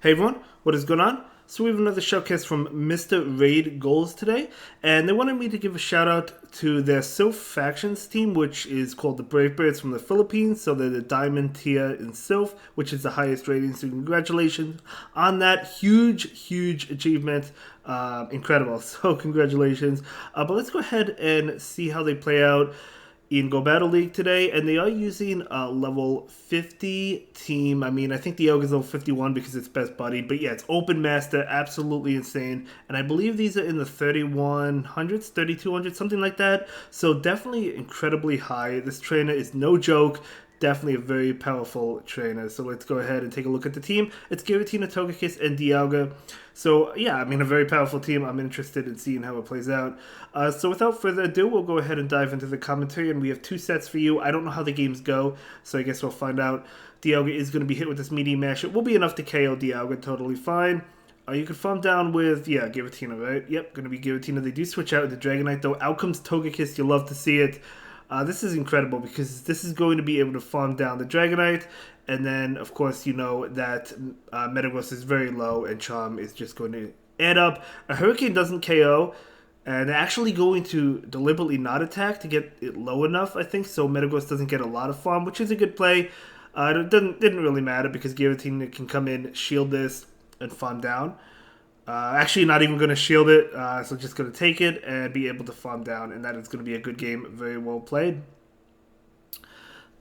Hey everyone, what is going on? So we have another showcase from Mr. Raid Goals today, and they wanted me to give a shout out to their Sylph Factions team, which is called the Brave Birds from the Philippines. So they're the Diamond tier in Sylph, which is the highest rating. So congratulations on that huge achievement. Incredible. So congratulations. But let's go ahead and see how they play out in Go Battle League today, and they are using a level 50 team. I mean, I think the Dialga's level 51 because it's best buddy, but yeah, it's Open Master, absolutely insane. And I believe these are in the 3100s, 3200s, something like that. So definitely incredibly high. This trainer is no joke. Definitely a very powerful trainer. So let's go ahead and take a look at the team. It's Giratina, Togekiss, and Dialga. So yeah, I mean, a very powerful team. I'm interested in seeing how it plays out. So without further ado, we'll go ahead and dive into the commentary. And we have two sets for you. I don't know how the games go, so I guess we'll find out. Dialga is going to be hit with this medium mash. It will be enough to KO Dialga, totally fine. You can farm down with, yeah, Giratina, right? Yep, going to be Giratina. They do switch out into Dragonite, though. Out comes Togekiss. You love to see it. This is incredible because this is going to be able to farm down the Dragonite, and then, of course, you know that Metagross is very low, and Charm is just going to add up. A Hurricane doesn't KO, and they're actually going to deliberately not attack to get it low enough, I think, so Metagross doesn't get a lot of farm, which is a good play. It didn't really matter because Giratina can come in, shield this, and farm down. Actually, not even going to shield it, so just going to take it and be able to farm down, and that is going to be a good game. Very well played.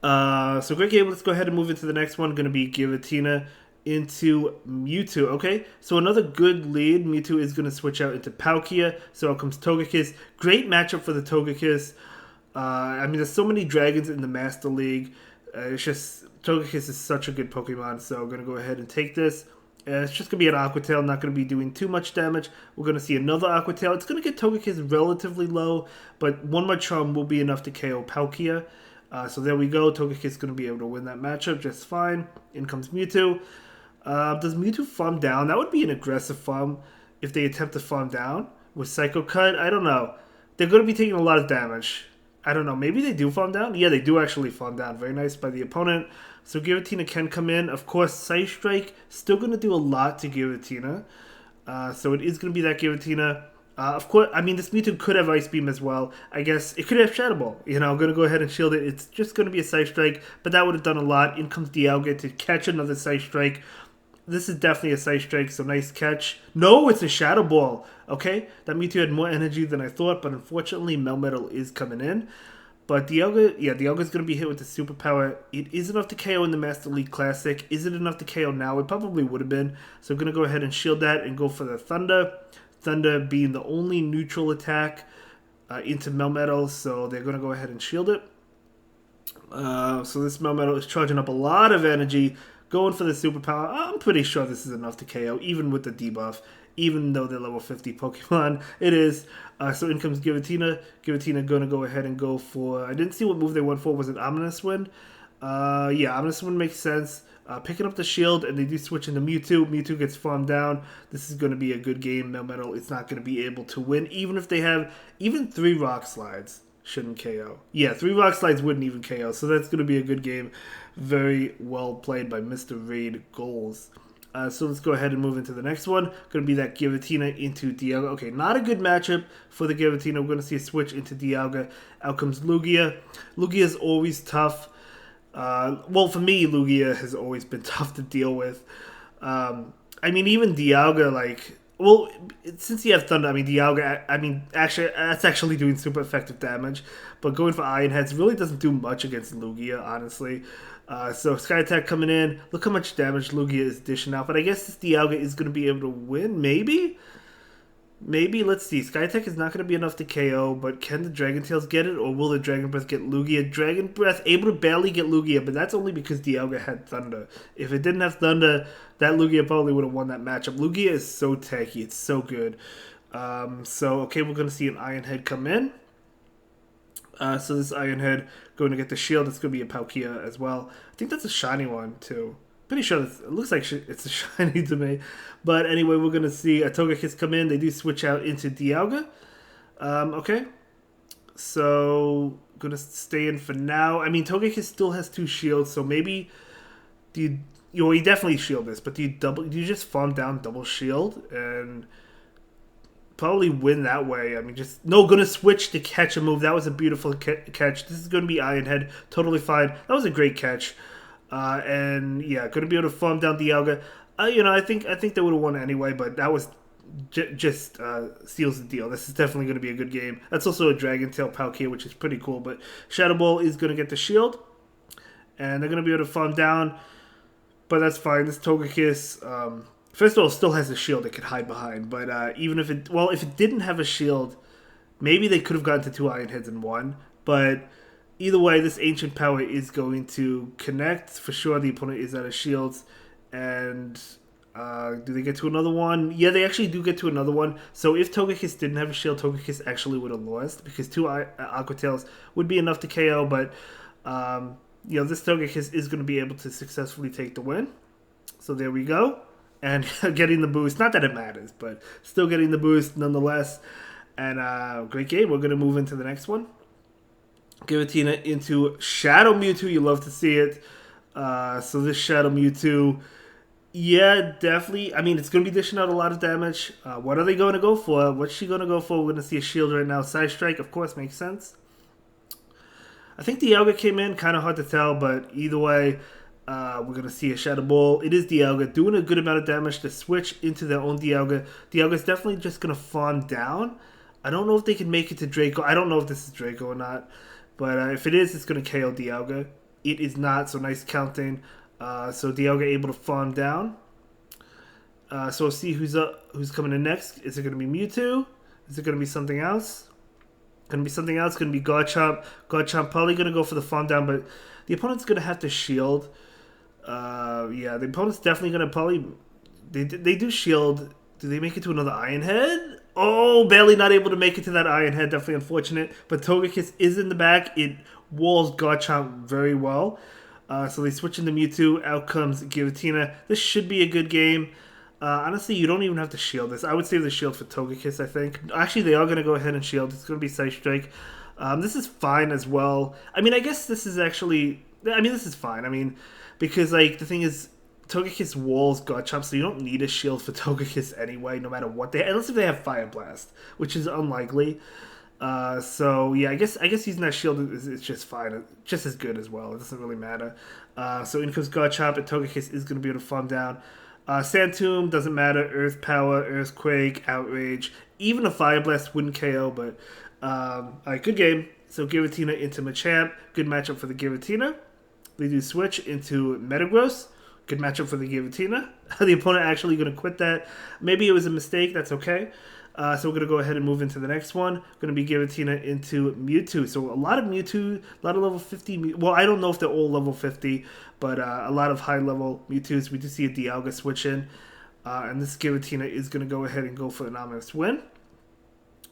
So great game. Let's go ahead and move into the next one. Going to be Giratina into Mewtwo. Okay, so another good lead. Mewtwo is going to switch out into Palkia. So out comes Togekiss. Great matchup for the Togekiss. I mean, there's so many dragons in the Master League. It's just Togekiss is such a good Pokemon. So I'm going to go ahead and take this. It's just going to be an Aqua Tail, not going to be doing too much damage. We're going to see another Aqua Tail. It's going to get Togekiss relatively low, but one more Charm will be enough to KO Palkia. So there we go. Togekiss is going to be able to win that matchup just fine. In comes Mewtwo. Does Mewtwo farm down? That would be an aggressive farm if they attempt to farm down with Psycho Cut. I don't know. They're going to be taking a lot of damage. I don't know. Maybe they do farm down? Yeah, they do actually farm down. Very nice by the opponent. So Giratina can come in. Of course, Psy Strike still going to do a lot to Giratina. So it is going to be that Giratina. Of course, I mean, this Mewtwo could have Ice Beam as well. I guess it could have Shadow Ball. You know, I'm going to go ahead and shield it. It's just going to be a Psy Strike, but that would have done a lot. In comes Dialga to catch another Psy Strike. This is definitely a Psy Strike, so nice catch. No, it's a Shadow Ball. Okay, that Mewtwo had more energy than I thought, but unfortunately, Melmetal is coming in. But Dialga, yeah, Dialga's going to be hit with the superpower. It is enough to KO in the Master League Classic. Is it enough to KO now? It probably would have been. So I'm going to go ahead and shield that and go for the Thunder. Thunder being the only neutral attack into Melmetal, so they're going to go ahead and shield it. So this Melmetal is charging up a lot of energy, going for the superpower. I'm pretty sure this is enough to KO, even with the debuff. Even though they're level 50 Pokemon, it is. So in comes Giratina. Giratina going to go ahead and go for... I didn't see what move they went for. Was it Ominous Wind? Yeah, Ominous Wind makes sense. Picking up the shield, and they do switch into Mewtwo. Mewtwo gets farmed down. This is going to be a good game. Melmetal is not going to be able to win, even if they have... Even 3 Rock Slides shouldn't KO. Yeah, 3 Rock Slides wouldn't even KO, so that's going to be a good game. Very well played by Mr. Raid Goals. So let's go ahead and move into the next one. Going to be that Giratina into Dialga. Okay, not a good matchup for the Giratina. We're going to see a switch into Dialga. Out comes Lugia. Lugia is always tough. Well, for me, Lugia has always been tough to deal with. I mean, even Dialga, like... Well, since you have Thunder, I mean, Dialga, I mean, actually, that's actually doing super effective damage. But going for Iron Heads really doesn't do much against Lugia, honestly. So Sky Attack coming in. Look how much damage Lugia is dishing out. But I guess this Dialga is going to be able to win. Maybe? Maybe. Let's see. Sky Attack is not going to be enough to KO. But can the Dragon Tails get it? Or will the Dragon Breath get Lugia? Dragon Breath able to barely get Lugia. But that's only because Dialga had Thunder. If it didn't have Thunder, that Lugia probably would have won that matchup. Lugia is so tanky. It's so good. Okay, we're going to see an Iron Head come in. So this Iron Head going to get the shield. It's going to be a Palkia as well. I think that's a shiny one too. Pretty sure it looks like it's a shiny to me. But anyway, we're going to see a Togekiss come in. They do switch out into Dialga. Okay. So going to stay in for now. I mean, Togekiss still has 2 shields, so maybe do you you definitely shield this, but do you just farm down double shield and probably win that way? I mean, just no, gonna switch to catch a move. That was a beautiful catch. This is gonna be Iron Head, totally fine. That was a great catch, and yeah, gonna be able to farm down Dialga. I think they would have won anyway, but that was just seals the deal. This is definitely going to be a good game. That's also a Dragon Tail Palkia, which is pretty cool. But Shadow Ball is going to get the shield, and they're going to be able to farm down. But that's fine. This Togekiss, first of all, still has a shield it could hide behind. But even if it didn't have a shield, maybe they could have gotten to 2 Iron Heads in one. But either way, this Ancient Power is going to connect. For sure, the opponent is out of shields. And do they get to another one? Yeah, they actually do get to another one. So if Togekiss didn't have a shield, Togekiss actually would have lost because 2 Aqua Tails would be enough to KO. But this Togekiss is going to be able to successfully take the win. So there we go. And getting the boost. Not that it matters, but still getting the boost nonetheless. And great game. We're going to move into the next one. Giratina into Shadow Mewtwo. You love to see it. So this Shadow Mewtwo, yeah, definitely. I mean, it's going to be dishing out a lot of damage. What are they going to go for? What's she going to go for? We're going to see a shield right now. Side Strike, of course, makes sense. I think Dialga came in. Kind of hard to tell, but either way, we're going to see a Shadow Ball. It is Dialga doing a good amount of damage to switch into their own Dialga. Dialga's definitely just going to farm down. I don't know if they can make it to Draco. I don't know if this is Draco or not. But if it is, it's going to KO Dialga. It is not, so nice counting. So Dialga able to farm down. So we'll see who's coming in next. Is it going to be Mewtwo? Is it going to be something else? Going to be something else. Going to be Garchomp. Garchomp probably going to go for the farm down, but the opponent's going to have to shield. Yeah, the opponent's definitely going to probably... They do shield. Do they make it to another Iron Head? Oh, barely not able to make it to that Iron Head. Definitely unfortunate. But Togekiss is in the back. It walls Garchomp very well. So they switch into Mewtwo. Out comes Giratina. This should be a good game. Honestly, you don't even have to shield this. I would save the shield for Togekiss, I think. Actually, they are going to go ahead and shield. It's going to be Side Strike. This is fine as well. I mean, I guess this is actually... I mean, this is fine. I mean, because, like, the thing is, Togekiss walls Garchomp, so you don't need a shield for Togekiss anyway, no matter what they... Unless if they have Fire Blast, which is unlikely. So yeah, I guess using that shield is just fine, just as good as well. It doesn't really matter. So in comes Garchomp, and Togekiss is going to be able to farm down. Sand Tomb doesn't matter. Earth Power, Earthquake, Outrage, even a Fire Blast wouldn't KO. But alright, good game. So Giratina into Machamp, good matchup for the Giratina. They do switch into Metagross. Good matchup for the Giratina. The opponent actually going to quit that. Maybe it was a mistake. That's okay. So we're going to go ahead and move into the next one. Going to be Giratina into Mewtwo. So a lot of Mewtwo, a lot of level 50. Well, I don't know if they're all level 50, but a lot of high-level Mewtwo's. We do see a Dialga switch in. And this Giratina is going to go ahead and go for an ominous win.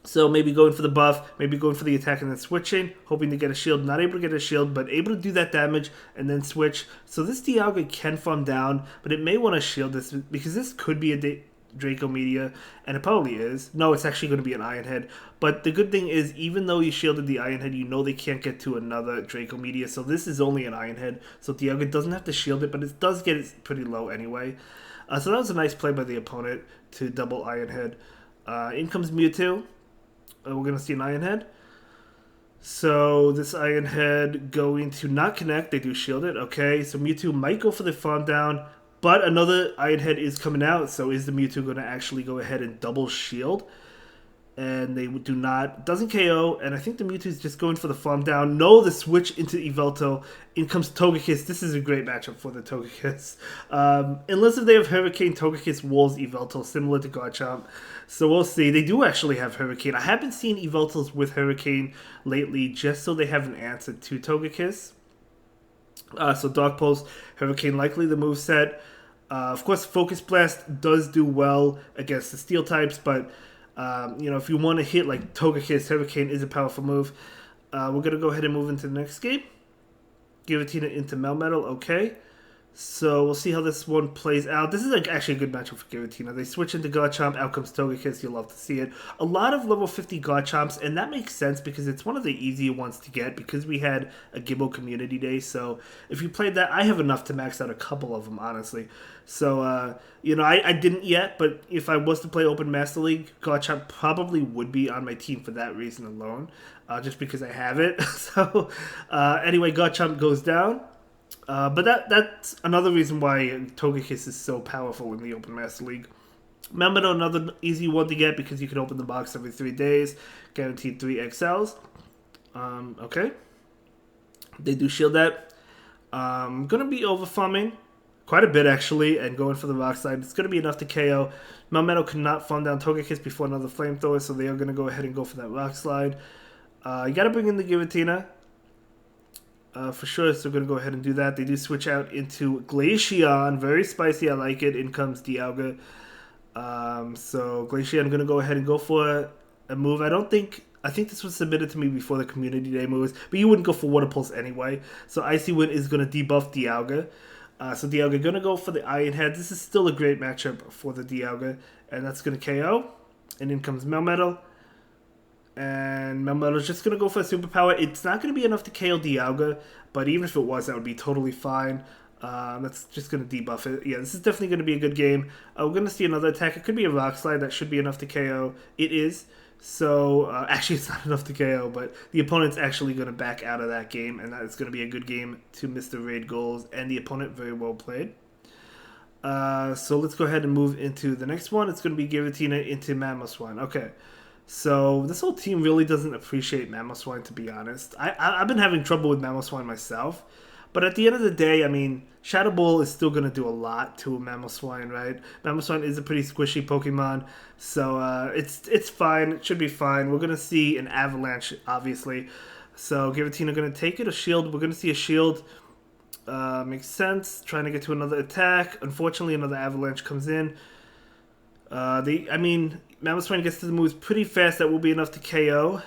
So maybe going for the buff, maybe going for the attack and then switching, hoping to get a shield. Not able to get a shield, but able to do that damage and then switch. So this Dialga can farm down, but it may want to shield this because this could be a Draco Media, and it probably is. No, it's actually going to be an Iron Head. But the good thing is, even though you shielded the Iron Head, you know they can't get to another Draco Media. So this is only an Iron Head. So Dialga doesn't have to shield it, but it does get it pretty low anyway. So that was a nice play by the opponent to double Iron Head. In comes Mewtwo. We're going to see an Iron Head. So this Iron Head going to not connect. They do shield it. Okay, so Mewtwo might go for the farm down. But another Iron Head is coming out. So is the Mewtwo going to actually go ahead and double shield? And they do not. Doesn't KO. And I think the Mewtwo is just going for the farm down. No, the switch into Ivelto. In comes Togekiss. This is a great matchup for the Togekiss. Unless if they have Hurricane, Togekiss walls Ivelto, similar to Garchomp. So we'll see. They do actually have Hurricane. I haven't seen Iveltos with Hurricane lately, just so they have an answer to Togekiss. So Dark Pulse, Hurricane likely the moveset. Of course, Focus Blast does do well against the Steel types, but if you want to hit like Togekiss, Hurricane is a powerful move. We're going to go ahead and move into the next game. Giratina into Melmetal, okay. So we'll see how this one plays out. This is like actually a good matchup for Giratina. They switch into Garchomp, out comes Togekiss, you'll love to see it. A lot of level 50 Garchomps, and that makes sense because it's one of the easier ones to get because we had a Gibbo Community Day. So if you played that, I have enough to max out a couple of them, honestly. So, you know, I didn't yet, but if I was to play Open Master League, Garchomp probably would be on my team for that reason alone, just because I have it. So anyway, Garchomp goes down. But that's another reason why Togekiss is so powerful in the Open Master League. Melmetal, another easy one to get because you can open the box every 3 days, guaranteed 3 XLs. Okay. They do shield that. Gonna be over farming quite a bit actually, and going for the rock slide. It's gonna be enough to KO. Melmetal cannot farm down Togekiss before another flamethrower, so they are gonna go ahead and go for that rock slide. You gotta bring in the Giratina. For sure, so we're going to go ahead and do that. They do switch out into Glaceon. Very spicy, I like it. In comes Dialga. So Glaceon, I'm going to go ahead and go for a move. I think this was submitted to me before the Community Day moves, but you wouldn't go for Water Pulse anyway. So Icy Wind is going to debuff Dialga. So Dialga going to go for the Iron Head. This is still a great matchup for the Dialga, and that's going to KO. And in comes Melmetal. And Melmetal is just going to go for a superpower. It's not going to be enough to KO Dialga, but even if it was, that would be totally fine. That's just going to debuff it. Yeah, this is definitely going to be a good game. We're going to see another attack. It could be a Rock Slide. That should be enough to KO. It is. So, actually, it's not enough to KO, but the opponent's actually going to back out of that game, and that is going to be a good game to Mr. Raid Goals, and the opponent very well played. So let's go ahead and move into the next one. It's going to be Giratina into Mamoswine. Okay. So this whole team really doesn't appreciate Mamoswine, to be honest. I've been having trouble with Mamoswine myself. But at the end of the day, I mean, Shadow Ball is still going to do a lot to Mamoswine, right? Mamoswine is a pretty squishy Pokemon. So it's fine. It should be fine. We're going to see an Avalanche, obviously. So Giratina going to take it. A Shield. We're going to see a Shield. Makes sense. Trying to get to another attack. Unfortunately, another Avalanche comes in. Mamoswine gets to the moves pretty fast. That will be enough to KO.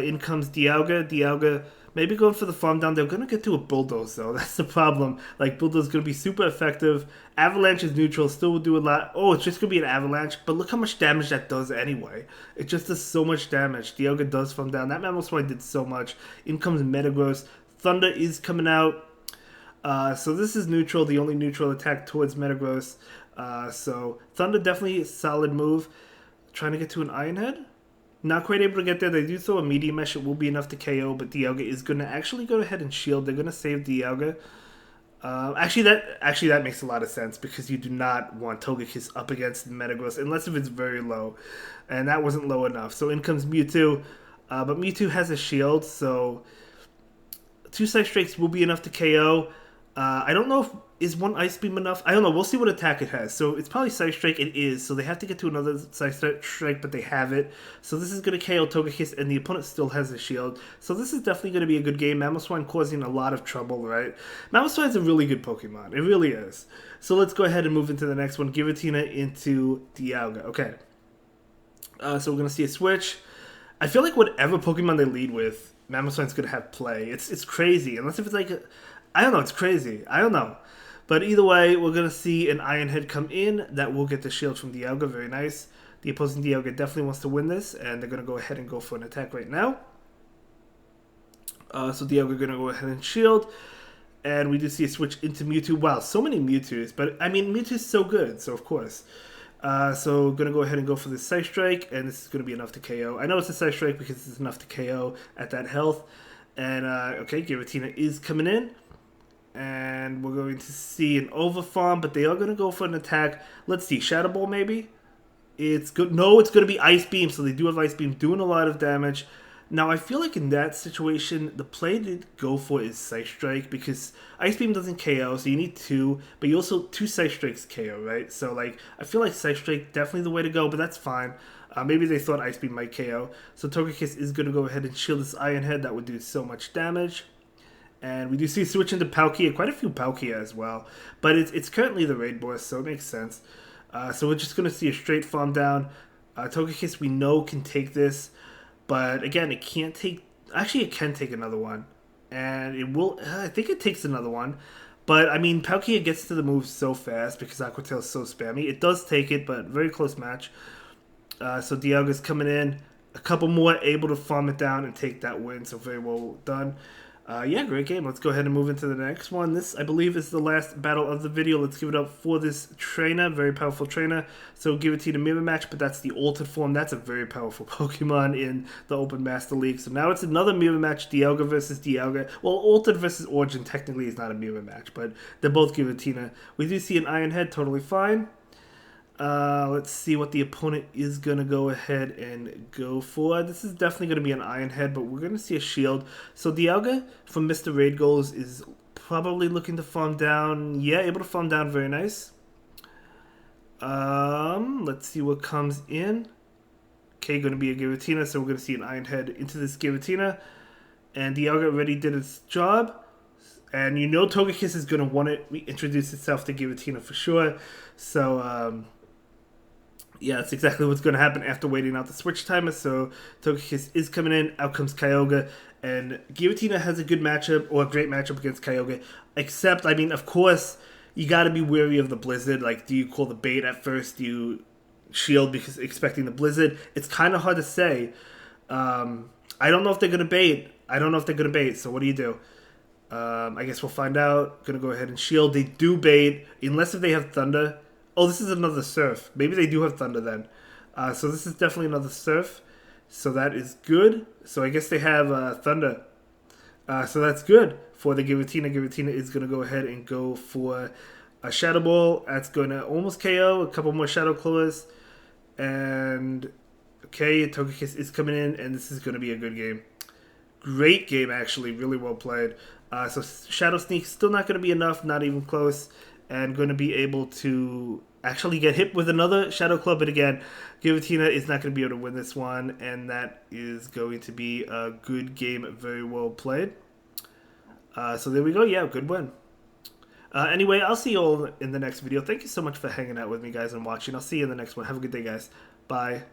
In comes Dialga. Dialga maybe going for the farm down. They're going to get to a Bulldoze, though. That's the problem. Like, Bulldoze is going to be super effective. Avalanche is neutral. Still will do a lot. Oh, it's just going to be an Avalanche. But look how much damage that does anyway. It just does so much damage. Dialga does farm down. That Mamoswine did so much. In comes Metagross. Thunder is coming out. So this is neutral. The only neutral attack towards Metagross. So Thunder definitely a solid move. Trying to get to an Iron Head. Not quite able to get there. They do throw a Medium Mesh. It will be enough to KO, but Dialga is going to actually go ahead and shield. They're going to save Dialga. Actually, that makes a lot of sense because you do not want Togekiss up against Metagross unless if it's very low, and that wasn't low enough. So in comes Mewtwo, but Mewtwo has a shield, so 2 Side Strikes will be enough to KO. I don't know if is 1 Ice Beam enough. I don't know. We'll see what attack it has. So it's probably Side Strike. It is. So they have to get to another Side Strike, but they have it. So this is going to KO Togekiss, and the opponent still has a shield. So this is definitely going to be a good game. Mamoswine causing a lot of trouble, right? Mamoswine's a really good Pokemon. It really is. So let's go ahead and move into the next one. Giratina into Dialga. Okay. So we're going to see a switch. I feel like whatever Pokemon they lead with, Mamoswine's going to have play. It's crazy. Unless if it's like... I don't know. It's crazy. I don't know. But either way, we're going to see an Iron Head come in. That will get the shield from Dialga. Very nice. The opposing Dialga definitely wants to win this. And they're going to go ahead and go for an attack right now. So Dialga going to go ahead and shield. And we do see a switch into Mewtwo. Wow, so many Mewtwo's. But, I mean, Mewtwo's so good. So, of course. So going to go ahead and go for the Side Strike. And this is going to be enough to KO. I know it's a Side Strike because it's enough to KO at that health. And, okay, Giratina is coming in. And we're going to see an Overfarm, but they are going to go for an attack. Let's see, Shadow Ball maybe? It's good. No, it's going to be Ice Beam, so they do have Ice Beam doing a lot of damage. Now, I feel like in that situation, the play to go for is Side Strike, because Ice Beam doesn't KO, so you need 2, but you also, 2 Side Strikes KO, right? So, like, I feel like Side Strike definitely the way to go, but that's fine. Maybe they thought Ice Beam might KO. So Togekiss is going to go ahead and shield this Iron Head. That would do so much damage. And we do see a switch into Palkia, quite a few Palkia as well. But it's currently the raid boss, so it makes sense. So we're just going to see a straight farm down. Togekiss we know can take this. But again, it can't take... Actually, it can take another one. And it will... I think it takes another one. But, I mean, Palkia gets to the move so fast because Aqua Tail is so spammy. It does take it, but very close match. So Dialga's coming in. A couple more, able to farm it down and take that win. So very well done. Yeah, great game. Let's go ahead and move into the next one. This, I believe, is the last battle of the video. Let's give it up for this trainer. Very powerful trainer. So Giratina Mirror Match, but that's the altered form. That's a very powerful Pokemon in the Open Master League. So now it's another Mirror Match, Dialga versus Dialga. Well, altered versus Origin technically is not a Mirror Match, but they're both Giratina. We do see an Iron Head, totally fine. Let's see what the opponent is going to go ahead and go for. This is definitely going to be an Iron Head, but we're going to see a Shield. So Dialga from Mr. Raid Goals is probably looking to farm down. Yeah, able to farm down. Very nice. Let's see what comes in. Okay, going to be a Giratina, so we're going to see an Iron Head into this Giratina. And Dialga already did its job. And you know Togekiss is going to want to reintroduce itself to Giratina for sure. So, yeah, that's exactly what's going to happen after waiting out the switch timer. So Togekiss is coming in. Out comes Kyogre. And Giratina has a good matchup, or a great matchup against Kyogre. Except, I mean, of course, you got to be wary of the Blizzard. Like, do you call the bait at first? Do you shield because expecting the Blizzard? It's kind of hard to say. I don't know if they're going to bait. So what do you do? I guess we'll find out. Going to go ahead and shield. They do bait, unless if they have Thunder. Oh, this is another Surf. Maybe they do have Thunder then. So this is definitely another Surf. So that is good. So I guess they have Thunder. So that's good for the Giratina. Giratina is going to go ahead and go for a Shadow Ball. That's going to almost KO. A couple more Shadow Claws. And, okay, Togekiss is coming in, and this is going to be a good game. Great game, actually. Really well played. So Shadow Sneak still not going to be enough. Not even close. And going to be able to actually get hit with another Shadow Club. But again, Giratina is not going to be able to win this one. And that is going to be a good game. Very well played. So there we go. Yeah, good win. Anyway, I'll see you all in the next video. Thank you so much for hanging out with me, guys, and watching. I'll see you in the next one. Have a good day, guys. Bye.